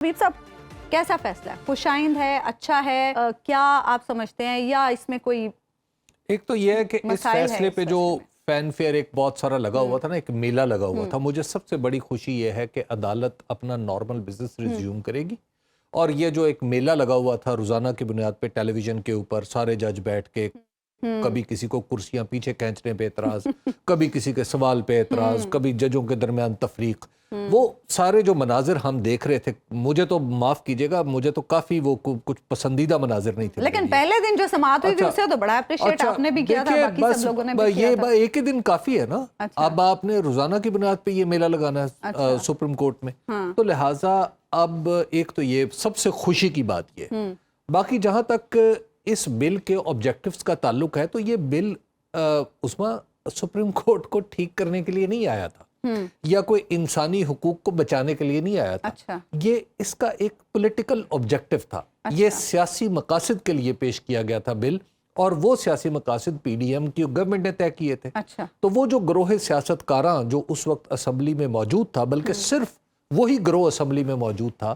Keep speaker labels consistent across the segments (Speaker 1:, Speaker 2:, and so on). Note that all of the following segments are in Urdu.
Speaker 1: حبیب صاحب کیسا فیصلہ ہے؟ خوشائند ہے، اچھا ہے، کیا آپ سمجھتے ہیں یا اس میں کوئی
Speaker 2: ایک تو یہ ہے کہ اس فیصلے پہ جو فین فیئر ایک بہت سارا لگا ہوا تھا نا، ایک میلہ لگا ہوا تھا، مجھے سب سے بڑی خوشی یہ ہے کہ عدالت اپنا نارمل بزنس ریزیوم کرے گی، اور یہ جو ایک میلہ لگا ہوا تھا روزانہ کی بنیاد پہ ٹیلی ویژن کے اوپر سارے جج بیٹھ کے کبھی کسی کو کرسیاں پیچھے کھینچنے پہ اعتراض، کبھی کسی کے سوال پہ اعتراض، کبھی ججوں کے درمیان تفریق، وہ سارے جو مناظر ہم دیکھ رہے تھے، مجھے تو معاف کیجئے گا، مجھے تو کافی وہ کچھ پسندیدہ مناظر نہیں تھے.
Speaker 1: لیکن پہلے دن جو سماعت ہوئی تھی اسے تو بڑا اپریشیٹ آپ نے بھی کیا تھا، باقی سب لوگوں نے بھی کیا تھا.
Speaker 2: ایک ہی دن کافی ہے نا، اب آپ نے روزانہ کی بنیاد پہ یہ میلہ لگانا ہے سپریم کورٹ میں، تو لہٰذا اب ایک تو یہ سب سے خوشی کی بات یہ. باقی جہاں تک اس بل کے آبجیکٹیوز کا تعلق ہے، تو یہ بل عثمان سپریم کورٹ کو ٹھیک کرنے کے لیے نہیں آیا تھا، یا کوئی انسانی حقوق کو بچانے کے لیے نہیں آیا تھا. یہ اس کا ایک پولیٹیکل آبجیکٹیو تھا، یہ سیاسی مقاصد کے لیے پیش کیا گیا تھا بل، اور وہ سیاسی مقاصد پی ڈی ایم کی گورنمنٹ نے طے کیے تھے. تو وہ جو گروہ سیاست کاراں جو اس وقت اسمبلی میں موجود تھا، بلکہ صرف وہی گروہ اسمبلی میں موجود تھا،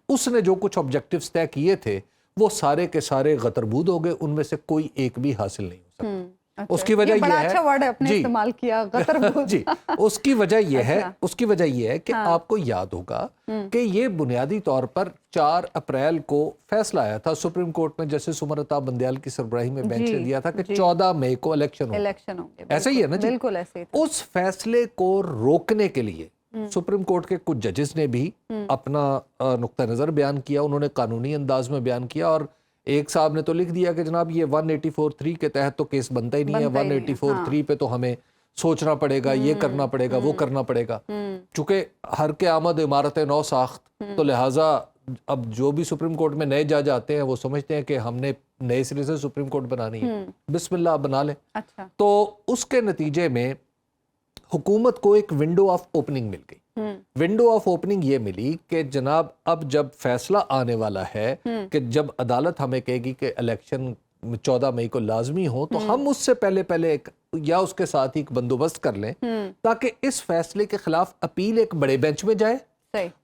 Speaker 2: اس نے جو کچھ آبجیکٹیوز طے کیے تھے وہ سارے کے سارے غتربود ہو گئے، ان میں سے کوئی ایک بھی حاصل نہیں ہو سکتا. اس کی وجہ یہ ہے جی اس کی وجہ یہ ہے کہ آپ کو یاد ہوگا کہ یہ بنیادی طور پر 4 اپریل کو فیصلہ آیا تھا سپریم کورٹ میں، جسٹس عمر عطا بندیال کی سربراہی میں بینچ نے دیا تھا کہ 14 مئی کو الیکشن ہوں گے. ایسا ہی ہے نا جی. اس فیصلے کو روکنے کے لیے سپریم کورٹ کے کچھ ججز نے بھی اپنا نقطہ نظر بیان کیا، انہوں نے قانونی انداز میں بیان کیا، اور ایک صاحب نے تو لکھ دیا کہ جناب یہ 184(3) کے تحت تو کیس بنتا ہی نہیں ہے، 184(3) پہ تو ہمیں سوچنا پڑے گا، یہ کرنا پڑے گا، وہ کرنا پڑے گا. چونکہ ہر کے آمد عمارت نو ساخت، تو لہٰذا اب جو بھی سپریم کورٹ میں نئے جج آتے ہیں وہ سمجھتے ہیں کہ ہم نے نئے سرے سے سپریم کورٹ بنانی ہے، بسم اللہ بنا لیں. تو اس کے نتیجے میں حکومت کو ایک ونڈو آف اوپننگ مل گئی. ونڈو آف اوپننگ یہ ملی کہ جناب اب جب فیصلہ آنے والا ہے کہ جب عدالت ہمیں کہے گی کہ الیکشن 14 مئی کو لازمی ہو، تو ہم اس سے پہلے یا اس کے ساتھ ہی ایک بندوبست کر لیں تاکہ اس فیصلے کے خلاف اپیل ایک بڑے بینچ میں جائے.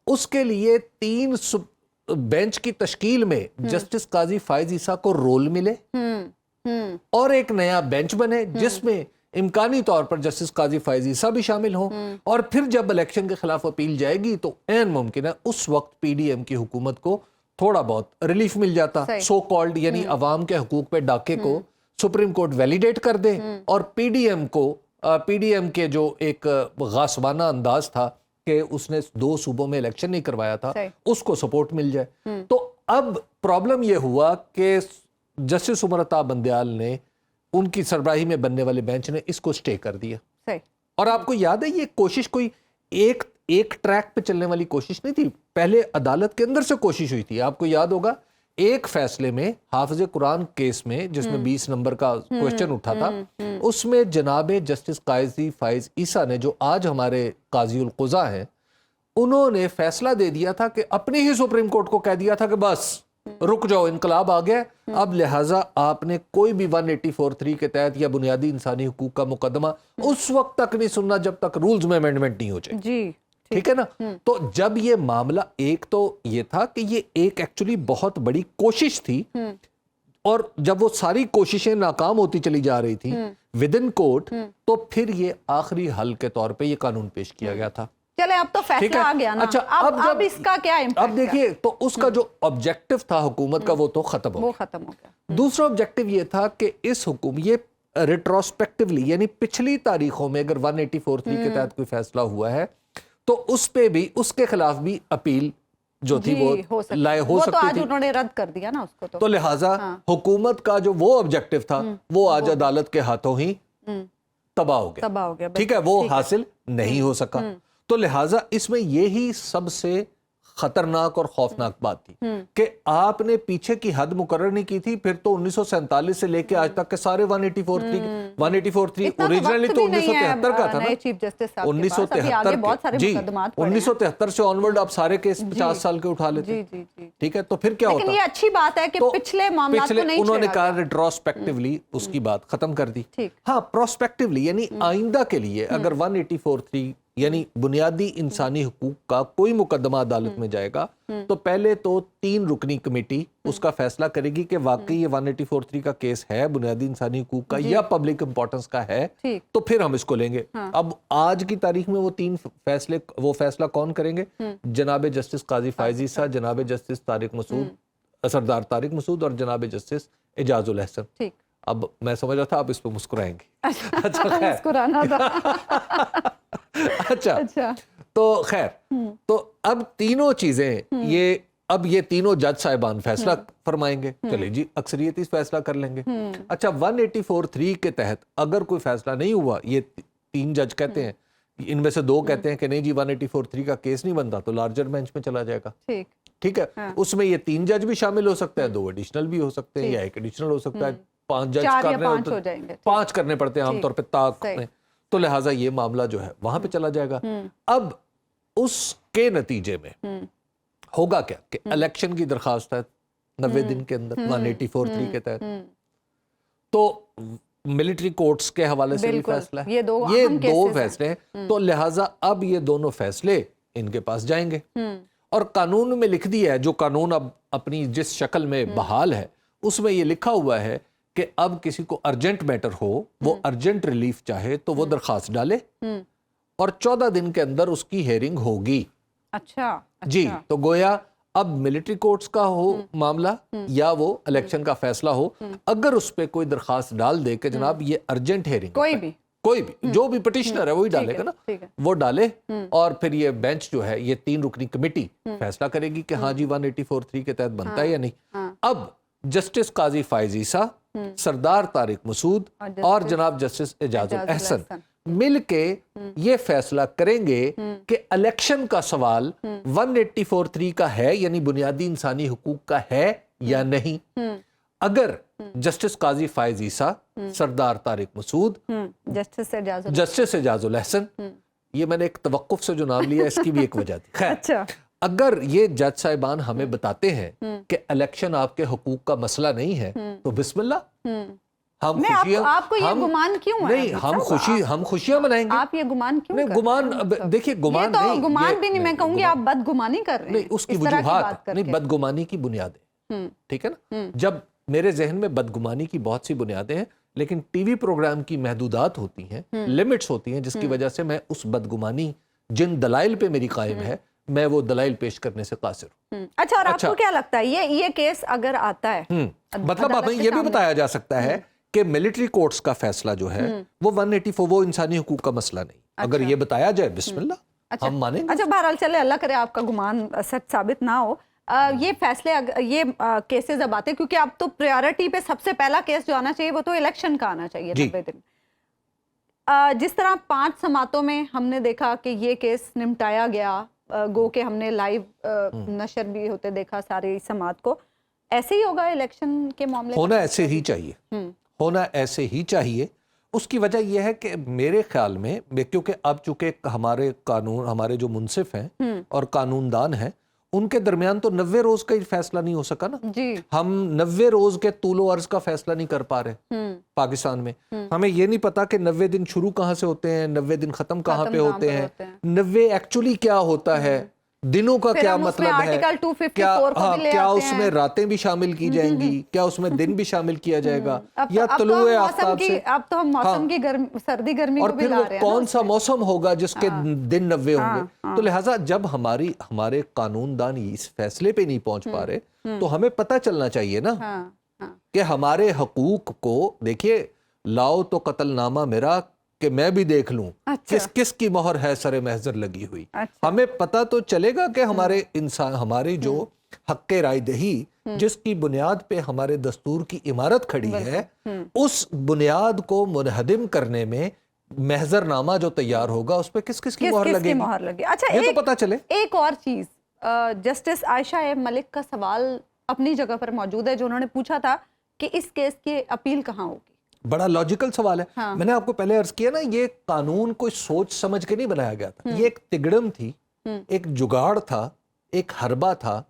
Speaker 2: اس کے لیے 3 بینچ کی تشکیل میں جسٹس قاضی فائز عیسیٰ کو رول ملے، اور ایک نیا بینچ بنے جس میں امکانی طور پر جسٹس قاضی فائز عیسیٰ بھی شامل ہوں، اور پھر جب الیکشن کے خلاف اپیل جائے گی تو عین ممکن ہے اس وقت پی ڈی ایم کی حکومت کو تھوڑا بہت ریلیف مل جاتا، سو کالڈ یعنی عوام کے حقوق پہ ڈاکے کو سپریم کورٹ ویلیڈیٹ کر دے، اور پی ڈی ایم کے جو ایک غاصبانہ انداز تھا کہ اس نے 2 صوبوں میں الیکشن نہیں کروایا تھا، اس کو سپورٹ مل جائے. تو اب پرابلم یہ ہوا کہ جسٹس عمر عطا بندیال نے ان کی سربراہی میں بننے والے بینچ نے اس کو سٹے کر دیا. اور آپ کو یاد ہے یہ کوشش کوئی ایک ٹریک پہ چلنے والی کوشش نہیں تھی، پہلے عدالت کے اندر سے کوشش ہوئی تھی. آپ کو یاد ہوگا ایک فیصلے میں حافظ قرآن کیس میں جس میں 20 نمبر کا کوشچن اٹھا تھا، اس میں جناب جسٹس قاضی فائز عیسیٰ نے جو آج ہمارے قاضی القضاء ہیں، انہوں نے فیصلہ دے دیا تھا کہ اپنی ہی سپریم کورٹ کو کہہ دیا تھا کہ بس رک جاؤ، انقلاب آ گیا، اب لہٰذا آپ نے کوئی بھی 184(3) کے تحت یا بنیادی انسانی حقوق کا مقدمہ اس وقت تک نہیں سننا جب تک رولز میں امینڈمنٹ نہیں ہو جائے. جی ٹھیک ہے نا. تو جب یہ معاملہ ایک تو یہ تھا کہ یہ ایک ایکچولی بہت بڑی کوشش تھی، اور جب وہ ساری کوششیں ناکام ہوتی چلی جا رہی تھی ود ان کورٹ، تو پھر یہ آخری حل کے طور پہ یہ قانون پیش کیا گیا تھا.
Speaker 1: چلے اب تو فیصلہ آ گیا نا.
Speaker 2: اچھا
Speaker 1: اب اس کا کیا امپیکٹ ہے؟
Speaker 2: اب دیکھیے تو اس کا جو آبجیکٹیو تھا حکومت کا وہ تو ختم ہو گیا. دوسرا آبجیکٹیو یہ تھا کہ اس یہ ریٹروسپیکٹیولی یعنی پچھلی تاریخوں میں اگر 184(3) کے تحت کوئی فیصلہ ہوا ہے تو اس پہ بھی اس کے خلاف بھی اپیل جو تھی وہ لائے ہو سکتی تھی.
Speaker 1: انہوں نے رد کر دیا نا اس کو.
Speaker 2: تو لہٰذا حکومت کا جو وہ آبجیکٹیو تھا وہ آج عدالت کے ہاتھوں ہی تباہ ہو گیا. ٹھیک ہے، وہ حاصل نہیں ہو سکا. تو لہٰذا اس میں یہی سب سے خطرناک اور خوفناک بات تھی کہ آپ نے پیچھے کی حد مقرر نہیں کی تھی. پھر تو 1947 سے لے کے آج تک کے سارے 184(3) اوریجنلی تو 1973 کا تھا نا. 1973 جی 1973 سے آنورڈ آپ سارے کیس 50 سال کے اٹھا لیتے. ٹھیک ہے، تو پھر کیا ہوتا؟
Speaker 1: لیکن یہ اچھی بات ہے کہ پچھلے معاملات کو نہیں،
Speaker 2: انہوں نے کہا ریٹروسپیکٹیولی اس کی بات ختم کر دی. ہاں پروسپیکٹیولی یعنی آئندہ کے لیے اگر 184(3) یعنی بنیادی انسانی حقوق کا کوئی مقدمہ عدالت میں جائے گا تو پہلے تو 3 رکنی کمیٹی اس کا فیصلہ کرے گی کہ واقعی یہ 1843 کا کیس ہے بنیادی انسانی حقوق کا یا پبلک امپورٹنس کا ہے، تو پھر ہم اس کو لیں گے۔ اب آج کی تاریخ میں وہ 3 فیصلے، وہ فیصلہ کون کریں گے؟ جناب جسٹس قاضی فائز عیسیٰ، جناب جسٹس طارق مسعود، سردار طارق مسعود اور جناب جسٹس اعجاز الاحسن۔ اب میں سمجھ رہا تھا آپ اس پہ مسکرائیں گے۔
Speaker 1: مسکرانا تھا۔
Speaker 2: اچھا تو خیر، تو اب تینوں چیزیں یہ تینوں جج صاحبان فیصلہ فرمائیں گے، چلے جی اکثریتی فیصلہ کر لیں گے۔ اچھا 184(3) کے تحت اگر کوئی فیصلہ نہیں ہوا، یہ 3 جج کہتے ہیں، ان میں سے 2 کہتے ہیں کہ نہیں جی 184(3) کا کیس نہیں بنتا تو لارجر بینچ میں چلا جائے گا، ٹھیک ہے، اس میں یہ 3 جج بھی شامل ہو سکتے ہیں، 2 ایڈیشنل بھی ہو سکتے ہیں یا 1 ایڈیشنل ہو سکتا ہے، 5 جج کرنے ہوتے ہیں، 5 کرنے پڑتے ہیں عام طور پہ طاق میں، تو لہٰذا یہ معاملہ جو ہے وہاں پہ چلا جائے گا۔ اب اس کے نتیجے میں ہوگا کیا کہ الیکشن کی درخواست ہے 90 دن کے اندر 184(3) کے تحت، تو ملٹری کورٹس کے حوالے سے بھی فیصلہ ہے، یہ 2 فیصلے ہیں، تو لہٰذا اب یہ دونوں فیصلے ان کے پاس جائیں گے، اور قانون میں لکھ دیا ہے، جو قانون اب اپنی جس شکل میں بحال ہے اس میں یہ لکھا ہوا ہے کہ اب کسی کو ارجنٹ میٹر ہو، وہ ارجنٹ ریلیف چاہے تو وہ درخواست ڈالے اور 14 دن کے اندر اس کی ہیئرنگ ہوگی۔
Speaker 1: اچھا
Speaker 2: جی، تو گویا اب ملٹری کورٹس کا ہو معاملہ یا وہ الیکشن کا فیصلہ ہو، اگر اس پہ کوئی درخواست ڈال دے کہ جناب یہ ارجنٹ ہیئرنگ، کوئی بھی جو بھی پٹیشنر ہے وہی ڈالے گا نا، وہ ڈالے، اور پھر یہ بینچ جو ہے، یہ 3 رکنی کمیٹی فیصلہ کرے گی کہ ہاں جی 184(3) کے تحت بنتا ہے یا نہیں۔ اب جسٹس قاضی فائز عیسیٰ، سردار طارق مسعود اور جناب جسٹس اعجاز الاحسن مل کے یہ فیصلہ کریں گے کہ الیکشن کا سوال 184(3) کا ہے، یعنی بنیادی انسانی حقوق کا ہے یا نہیں۔ اگر جسٹس قاضی فائز عیسیٰ، سردار طارق مسعود، جسٹس اعجاز الاحسن، یہ میں نے ایک توقف سے جو نام لیا اس کی بھی ایک وجہ تھی، خیر، اگر یہ جج صاحبان ہمیں بتاتے ہیں کہ الیکشن آپ کے حقوق کا مسئلہ نہیں ہے تو بسم اللہ، ہم خوشیاں،
Speaker 1: آپ کو یہ گمان کیوں ہے؟
Speaker 2: نہیں، ہم خوشیاں منائیں گے۔
Speaker 1: آپ یہ گمان کیوں
Speaker 2: نہیں، گمان دیکھیے، گمان نہیں،
Speaker 1: گمان بھی نہیں، میں کہوں گی آپ بدگمانی کر رہے ہیں،
Speaker 2: نہیں، اس کی وجوہات نہیں، بدگمانی کی بنیادیں، ٹھیک ہے نا، جب میرے ذہن میں بدگمانی کی بہت سی بنیادیں ہیں، لیکن ٹی وی پروگرام کی محدودات ہوتی ہیں، لمٹس ہوتی ہیں، جس کی وجہ سے میں اس بدگمانی جن دلائل پہ میری قائم ہے، میں وہ دلائل پیش کرنے سے قاصر ہوں۔
Speaker 1: اچھا، اور آپ کو کیا لگتا ہے یہ کیس اگر آتا ہے،
Speaker 2: مطلب ہمیں یہ بھی بتایا جا سکتا ہے کہ ملٹری کورٹس کا فیصلہ جو ہے وہ 184 وہ انسانی حقوق کا مسئلہ نہیں، اگر یہ بتایا جائے بسم اللہ، ہم مانیں گے۔
Speaker 1: اچھا، بہرحال چلے، اللہ کرے آپ کا گمان سچ ثابت نہ ہو۔ یہ فیصلے، یہ کیسز اب آتے ہیں، کیونکہ اب تو پریورٹی پہ سب سے پہلا کیس جو آنا چاہیے وہ تو الیکشن کا آنا چاہیے 90 دن۔ جس طرح 5 سماعتوں میں ہم نے دیکھا کہ یہ کیس نمٹایا گیا، گو کہ ہم نے لائیو نشر بھی ہوتے دیکھا ساری سماعت کو، ایسے ہی ہوگا الیکشن کے معاملے؟
Speaker 2: ہونا ایسے ہی چاہیے، ہونا ایسے ہی چاہیے۔ اس کی وجہ یہ ہے کہ میرے خیال میں، کیونکہ اب چونکہ ہمارے قانون، ہمارے جو منصف ہیں اور قانون دان ہیں، ان کے درمیان تو 90 روز کا فیصلہ نہیں ہو سکا نا، ہم 90 روز کے طول و عرض کا فیصلہ نہیں کر پا رہے پاکستان میں۔ ہمیں یہ نہیں پتا کہ 90 دن شروع کہاں سے ہوتے ہیں، 90 دن ختم کہاں پہ ہوتے ہیں، 90 ایکچولی کیا ہوتا ہے، دنوں کا کیا مطلب ہے، کیا اس میں راتیں بھی شامل کی جائیں گی، کیا اس میں دن بھی شامل کیا جائے گا، یا طلوع آفتاب سے،
Speaker 1: اب تو ہم موسم کی سردی گرمی
Speaker 2: اور پھر وہ کون سا موسم ہوگا جس کے دن 90 ہوں گے۔ تو لہٰذا جب ہمارے قانون دان اس فیصلے پہ نہیں پہنچ پا رہے تو ہمیں پتہ چلنا چاہیے نا کہ ہمارے حقوق کو، دیکھیے، لاؤ تو قتل نامہ میرا کہ میں بھی دیکھ لوں کس کی مہر ہے سر محضر لگی ہوئی۔ ہمیں پتہ تو چلے گا کہ ہماری جو حق رائے دہی جس کی بنیاد پہ ہمارے دستور کی عمارت کھڑی ہے، اس بنیاد کو منہدم کرنے میں محضر نامہ جو تیار ہوگا اس پہ کس کی مہر لگے گی،
Speaker 1: اچھا
Speaker 2: یہ تو پتہ چلے۔
Speaker 1: ایک اور چیز، جسٹس عائشہ ملک کا سوال اپنی جگہ پر موجود ہے، جو انہوں نے پوچھا تھا کہ اس کیس کی اپیل کہاں ہوگی۔
Speaker 2: بڑا لاجیکل سوال ہے۔ میں نے آپ کو پہلے عرض کیا نا، یہ قانون کوئی سوچ سمجھ کے نہیں بنایا گیا تھا، یہ ایک تگڑم تھی، ایک جگاڑ تھا، ایک حربہ تھا،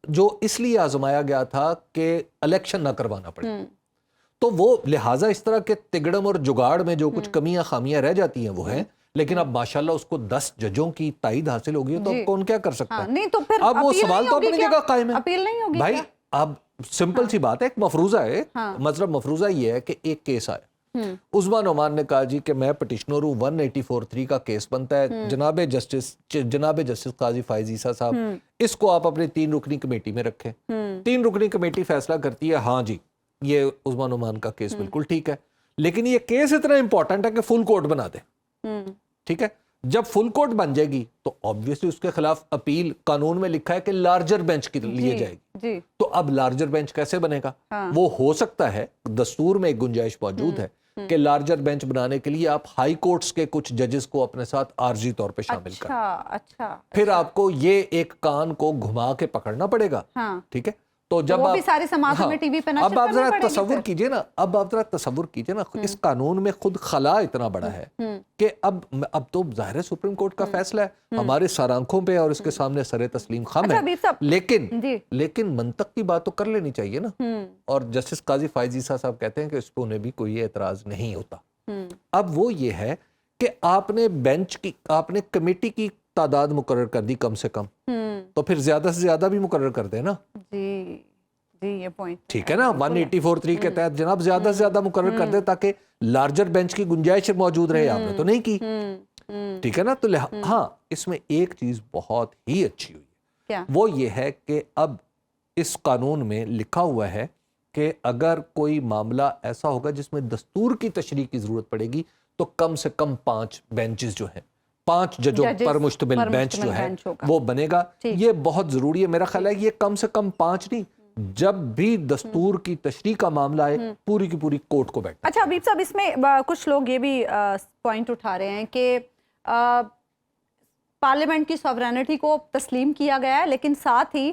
Speaker 2: جو اس لیے آزمایا گیا تھا کہ الیکشن نہ کروانا پڑے۔ تو وہ لہٰذا اس طرح کے تگڑم اور جگاڑ میں جو کچھ کمیاں خامیاں رہ جاتی ہیں وہ ہیں، لیکن اب ماشاءاللہ اس کو 10 ججوں کی تائید حاصل ہوگی تو اب کون کیا کر سکتا ہے؟
Speaker 1: نہیں تو پھر
Speaker 2: اب وہ سوال تو اپنی جگہ قائم ہے
Speaker 1: اپیل نہیں ہوگی
Speaker 2: بھائی. اب سمپل سی بات ہے, ایک مفروضہ ہے, مطلب مفروضہ یہ ہے کہ ایک کیس آئے, عثمان نعمان نے کہا جی کہ میں پٹیشنر ہوں, 184(3) کا کیس بنتا ہے, جناب جسٹس قاضی فائز عیسیٰ صاحب اس کو آپ اپنی 3 رکنی کمیٹی میں رکھیں. 3 رکنی کمیٹی فیصلہ کرتی ہے ہاں جی یہ عثمان نعمان کا کیس بالکل ٹھیک ہے, لیکن یہ کیس اتنا امپورٹنٹ ہے کہ فل کورٹ بنا دے. ٹھیک ہے, جب فل کورٹ بن جائے گی تو obviously اس کے خلاف اپیل قانون میں لکھا ہے کہ لارجر بینچ کے لیے جائے گی. تو اب لارجر بینچ کیسے بنے گا؟ وہ ہو سکتا ہے, دستور میں ایک گنجائش موجود ہے کہ لارجر بینچ بنانے کے لیے آپ ہائی کورٹس کے کچھ ججز کو اپنے ساتھ عارضی طور پہ شامل کریں.
Speaker 1: اچھا
Speaker 2: پھر آپ کو یہ ایک کان کو گھما کے پکڑنا پڑے گا. ٹھیک ہے, تو جب
Speaker 1: وہ بھی ساری سماعتوں میں ٹی وی پہ نشر
Speaker 2: اب آپ ذرا
Speaker 1: کرنی پڑے گی
Speaker 2: تصور کیجئے نا, اس قانون میں خود خلا اتنا بڑا ہے کہ اب تو ظاہر ہے سپریم کورٹ کا فیصلہ ہے, ہمارے سر آنکھوں پہ اور اس کے سامنے سر تسلیم خم ہے, لیکن منطق کی بات تو کر لینی چاہیے نا. اور جسٹس قاضی فائز عیسیٰ صاحب کہتے ہیں کہ اس پہ انہیں بھی کوئی اعتراض نہیں ہوتا. اب وہ یہ ہے کہ آپ نے کمیٹی کی تعداد مقرر کر دی کم سے کم, تو پھر زیادہ سے زیادہ بھی مقرر کر دیں نا.
Speaker 1: جی یہ پوائنٹ
Speaker 2: ٹھیک ہے نا, 184(3) کے تحت جناب زیادہ سے زیادہ مقرر کر دیں تاکہ لارجر بینچ کی گنجائش موجود رہے. آپ نے تو نہیں کی. ٹھیک ہے نا, تو ہاں اس میں ایک چیز بہت ہی اچھی ہوئی ہے, وہ یہ ہے کہ اب اس قانون میں لکھا ہوا ہے کہ اگر کوئی معاملہ ایسا ہوگا جس میں دستور کی تشریح کی ضرورت پڑے گی تو کم سے کم 5 بینچز جو ہیں, 5 ججوں پر مشتمل بینچ جو ہے وہ بنے گا. یہ بہت ضروری ہے, میرا خیال ہے یہ کم سے کم 5 نہیں, جب بھی دستور کی تشریح کا معاملہ آئے پوری کی پوری کورٹ کو بیٹھنا.
Speaker 1: اچھا حبیب صاحب, اس میں کچھ لوگ یہ بھی پوائنٹ اٹھا رہے ہیں کہ پارلیمنٹ کی سوورینٹی کو تسلیم کیا گیا ہے, لیکن ساتھ ہی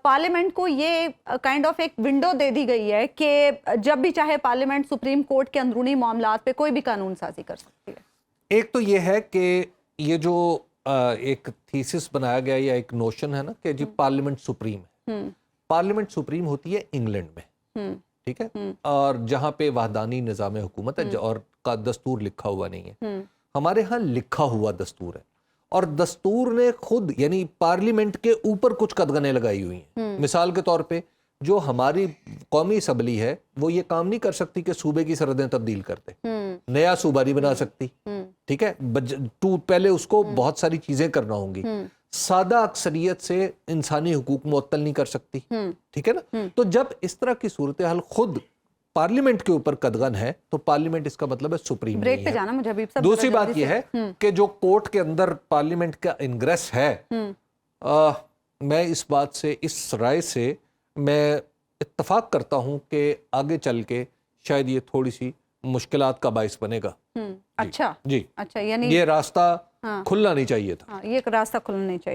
Speaker 1: پارلیمنٹ کو یہ کائنڈ آف ایک ونڈو دے دی گئی ہے کہ جب بھی چاہے پارلیمنٹ سپریم کورٹ کے اندرونی معاملات پہ کوئی بھی قانون سازی کر سکتی ہے.
Speaker 2: ایک تو یہ ہے کہ یہ جو ایک تھیسس بنایا گیا یا ایک نوشن ہے نا کہ جی پارلیمنٹ سپریم ہے, پارلیمنٹ سپریم ہوتی ہے انگلینڈ میں. ٹھیک ہے, اور جہاں پہ وحدانی نظام حکومت ہے اور کا دستور لکھا ہوا نہیں ہے. ہمارے ہاں لکھا ہوا دستور ہے, اور دستور نے خود یعنی پارلیمنٹ کے اوپر کچھ قدغنیں لگائی ہوئی ہیں. مثال کے طور پہ جو ہماری قومی اسمبلی ہے وہ یہ کام نہیں کر سکتی کہ صوبے کی سرحدیں تبدیل کرتے, نیا صوبہ نہیں بنا سکتی. ٹھیک ہے, پہلے اس کو بہت ساری چیزیں کرنا ہوں گی. سادہ اکثریت سے انسانی حقوق معطل نہیں کر سکتی. ٹھیک ہے نا, تو جب اس طرح کی صورتحال خود پارلیمنٹ کے اوپر قدغن ہے تو پارلیمنٹ اس کا مطلب ہے سپریم نہیں ہے. دوسری بات یہ ہے کہ جو کورٹ کے اندر پارلیمنٹ کا انگریس ہے, میں اس بات سے, اس رائے سے میں اتفاق کرتا ہوں کہ آگے چل کے شاید یہ تھوڑی سی مشکلات کا باعث بنے گا.
Speaker 1: اچھا
Speaker 2: جی,
Speaker 1: اچھا, یعنی
Speaker 2: یہ راستہ کھلنا نہیں چاہیے تھا.
Speaker 1: یہ راستہ کھلنا نہیں چاہیے تھا.